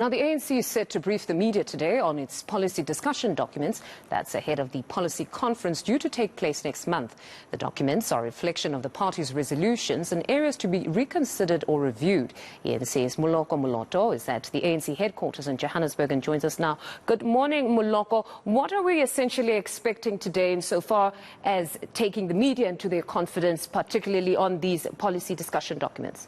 Now, the ANC is set to brief the media today on its policy discussion documents. That's ahead of the policy conference due to take place next month. The documents are a reflection of the party's resolutions and areas to be reconsidered or reviewed. eNCA's Moloko Moloto is at the ANC headquarters in Johannesburg and joins us now. Good morning, Moloko. What are we essentially expecting today insofar as taking the media into their confidence, particularly on these policy discussion documents?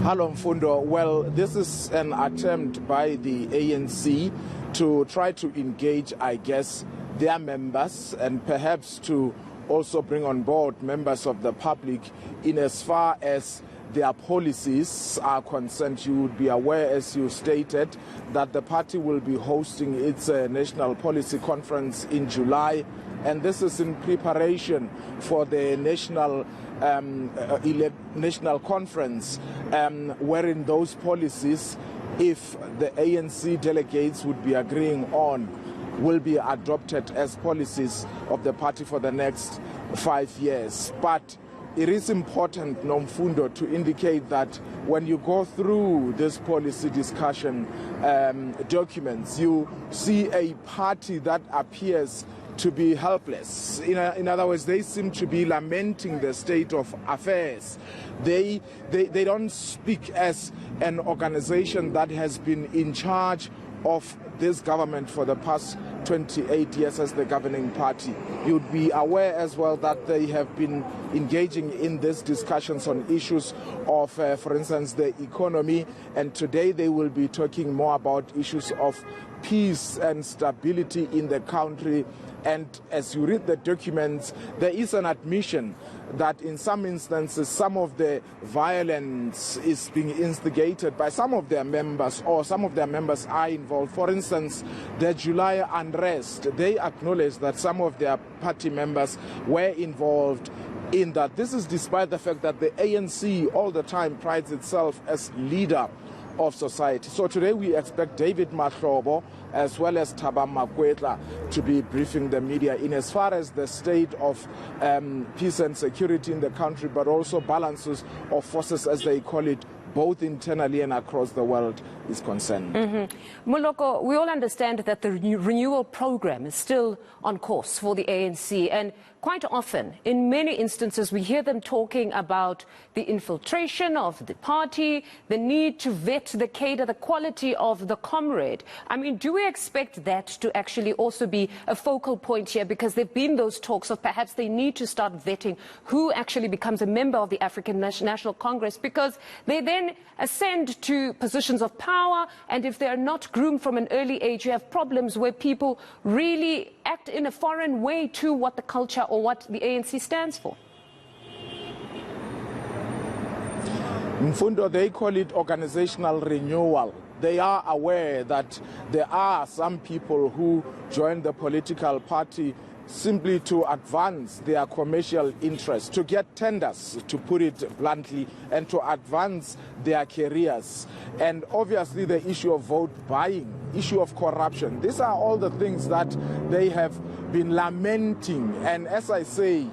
Hello, Mfundo. Well, this is an attempt by the ANC to try to engage, I guess, their members and perhaps to also bring on board members of the public in as far as their policies are concerned. You would be aware, as you stated, that the party will be hosting its national policy conference in July, and this is in preparation for the national conference, wherein those policies, if the ANC delegates would be agreeing on, will be adopted as policies of the party for the next 5 years. But it is important, Nomfundo, to indicate that when you go through this policy discussion documents, you see a party that appears to be helpless. In other words, they seem to be lamenting the state of affairs. They don't speak as an organization that has been in charge of this government for the past 28 years as the governing party. You'd be aware as well that they have been engaging in these discussions on issues of, for instance, the economy, and today they will be talking more about issues of peace and stability in the country. And as you read the documents, there is an admission that in some instances some of the violence is being instigated by some of their members, or some of their members are involved. For instance, the July unrest, they acknowledge that some of their party members were involved in that. This is despite the fact that the ANC all the time prides itself as leader of society. So today we expect David Mahlobo as well as Thaba Makwetla to be briefing the media in as far as the state of peace and security in the country, but also balances of forces, as they call it, both internally and across the world, is concerned. Moloko, we all understand that the renewal program is still on course for the ANC, and quite often, in many instances, we hear them talking about the infiltration of the party, the need to vet the cadre, the quality of the comrade. I mean, do we expect that to actually also be a focal point here? Because there have been those talks of perhaps they need to start vetting who actually becomes a member of the African National Congress, because they then ascend to positions of power, and if they are not groomed from an early age, you have problems where people really act in a foreign way to what the culture or what the ANC stands for. Mfundo, they call it organizational renewal. They are aware that there are some people who join the political party simply to advance their commercial interests, to get tenders, to put it bluntly, and to advance their careers. And obviously the issue of vote buying, issue of corruption, these are all the things that they have been lamenting. And as I say,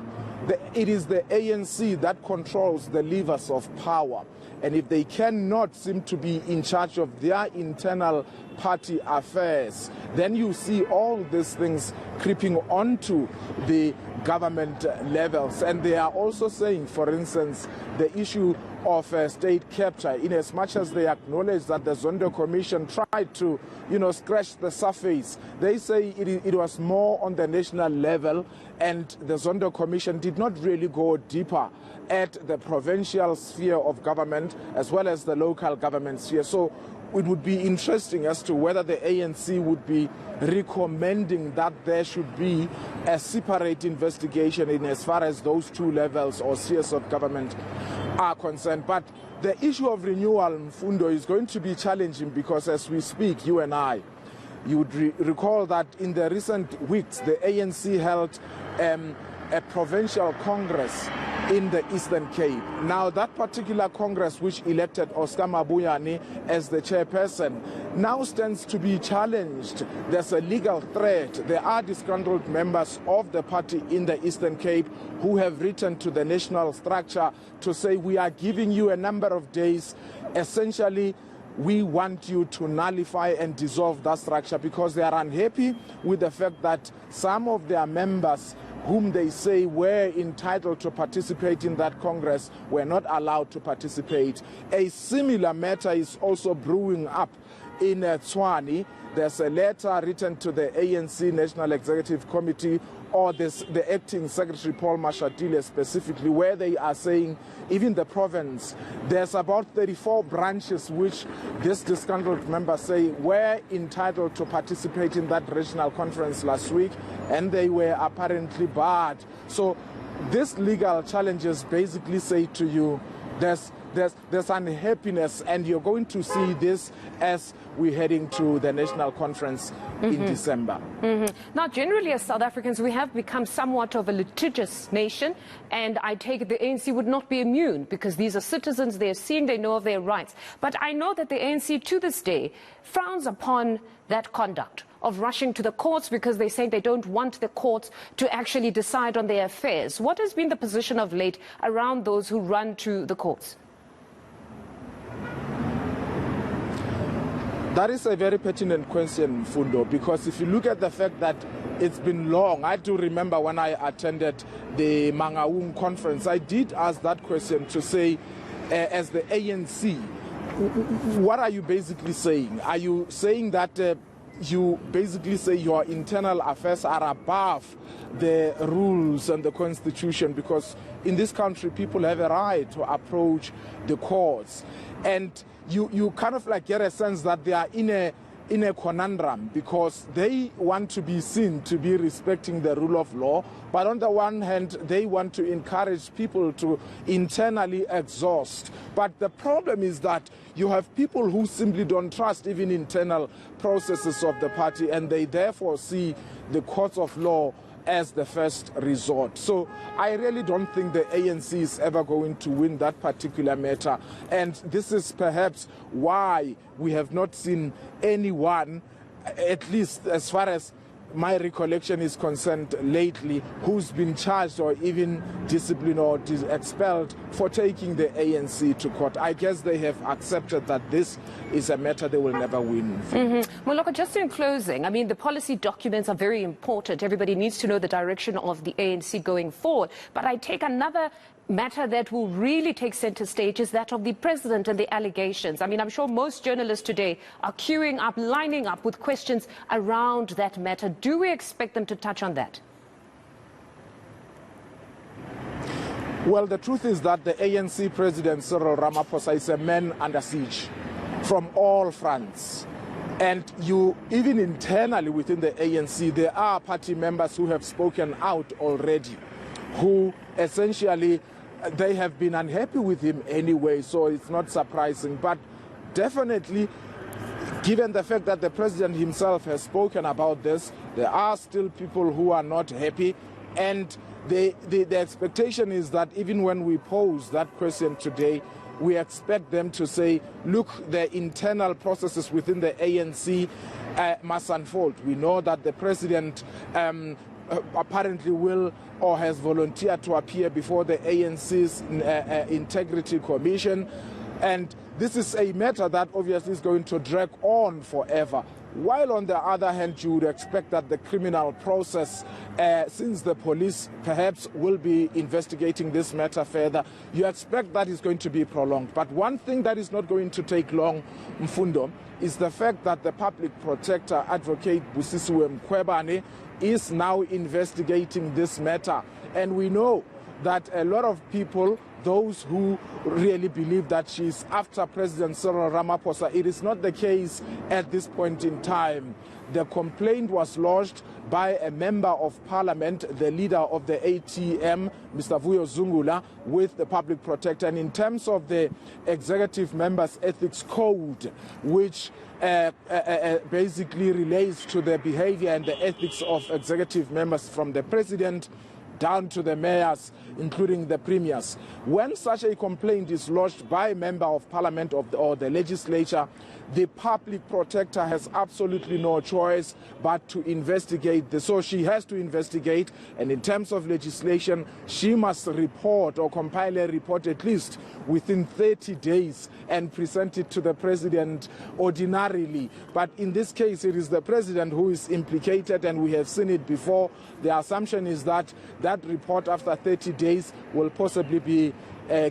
it is the ANC that controls the levers of power. And if they cannot seem to be in charge of their internal party affairs, then you see all these things creeping onto the government levels. And they are also saying, for instance, the issue of state capture, in as much as they acknowledge that the Zondo Commission tried to, scratch the surface. They say it was more on the national level, and the Zondo Commission did not really go deeper at the provincial sphere of government as well as the local government sphere. So it would be interesting as to whether the ANC would be recommending that there should be a separate investigation in as far as those two levels or spheres of government are concerned. But the issue of renewal, Mfundo, is going to be challenging because as we speak, you and I, you would recall that in the recent weeks, the ANC held a provincial congress in the Eastern Cape. Now, that particular Congress, which elected Oscar Mabuyane as the chairperson, now stands to be challenged. There's a legal threat. There are disgruntled members of the party in the Eastern Cape who have written to the national structure to say, we are giving you a number of days. essentially we want you to nullify and dissolve that structure, because they are unhappy with the fact that some of their members whom they say were entitled to participate in that Congress were not allowed to participate. A similar matter is also brewing up in Tshwane. There's a letter written to the ANC National Executive Committee, or the acting Secretary Paul Mashatile specifically, where they are saying even the province, there's about 34 branches which this disgruntled members say were entitled to participate in that regional conference last week, and they were apparently barred. So these legal challenges basically say to you, there's unhappiness, and you're going to see this as we're heading to the national conference in December. Now, generally as South Africans, we have become somewhat of a litigious nation, and I take it the ANC would not be immune, because these are citizens, they're seeing, they know of their rights. But I know that the ANC to this day frowns upon that conduct of rushing to the courts, because they say they don't want the courts to actually decide on their affairs. What has been the position of late around those who run to the courts? That is a very pertinent question, Fundo, because if you look at the fact that it's been long, I do remember when I attended the Mangaung conference, I did ask that question to say, as the ANC, what are you basically saying? Are you saying that you basically say your internal affairs are above the rules and the constitution? Because in this country, people have a right to approach the courts. And you kind of like get a sense that they are in a conundrum, because they want to be seen to be respecting the rule of law, but on the one hand they want to encourage people to internally exhaust. But the problem is that you have people who simply don't trust even internal processes of the party, and they therefore see the courts of law as the first resort. So I really don't think the ANC is ever going to win that particular matter. And this is perhaps why we have not seen anyone, at least as far as my recollection is concerned lately, who's been charged or even disciplined or expelled for taking the ANC to court. I guess they have accepted that this is a matter they will never win. Moloko, just in closing, I mean, the policy documents are very important. Everybody needs to know the direction of the ANC going forward. But I take another matter that will really take center stage is that of the president and the allegations. I mean, I'm sure most journalists today are queuing up, lining up with questions around that matter. Do we expect them to touch on that? Well, the truth is that the ANC president, Cyril Ramaphosa, is a man under siege from all fronts. And even internally within the ANC, there are party members who have spoken out already, who essentially they have been unhappy with him anyway, so it's not surprising. But definitely, given the fact that the president himself has spoken about this, there are still people who are not happy. And the expectation is that even when we pose that question today, we expect them to say, look, the internal processes within the ANC must unfold. We know that the president apparently will or has volunteered to appear before the ANC's Integrity Commission. And this is a matter that obviously is going to drag on forever. While on the other hand, you would expect that the criminal process, since the police perhaps will be investigating this matter further, you expect that is going to be prolonged. But one thing that is not going to take long, Mfundo, is the fact that the public protector, Advocate Busisiwe Mkhwebane, is now investigating this matter. And we know that a lot of people, those who really believe that she's after President Cyril Ramaphosa, it is not the case at this point in time. The complaint was lodged by a member of parliament, the leader of the ATM, Mr. Vuyo Zungula, with the public protector. And in terms of the executive members' ethics code, which basically relates to the behavior and the ethics of executive members from the president, down to the mayors, including the premiers. When such a complaint is lodged by a member of parliament or the legislature, the public protector has absolutely no choice but to investigate this. So she has to investigate, and in terms of legislation, she must report or compile a report at least within 30 days and present it to the president ordinarily. But in this case, it is the president who is implicated, and we have seen it before. The assumption is that that report after 30 days will possibly be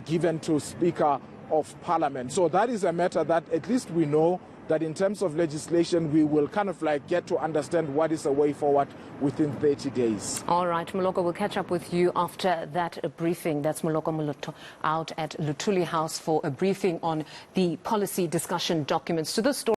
given to Speaker of Parliament. So that is a matter that at least we know that in terms of legislation, we will kind of like get to understand what is a way forward within 30 days. All right, Moloko, we'll catch up with you after that briefing. That's Moloko Moloto out at Luthuli House for a briefing on the policy discussion documents. To this story.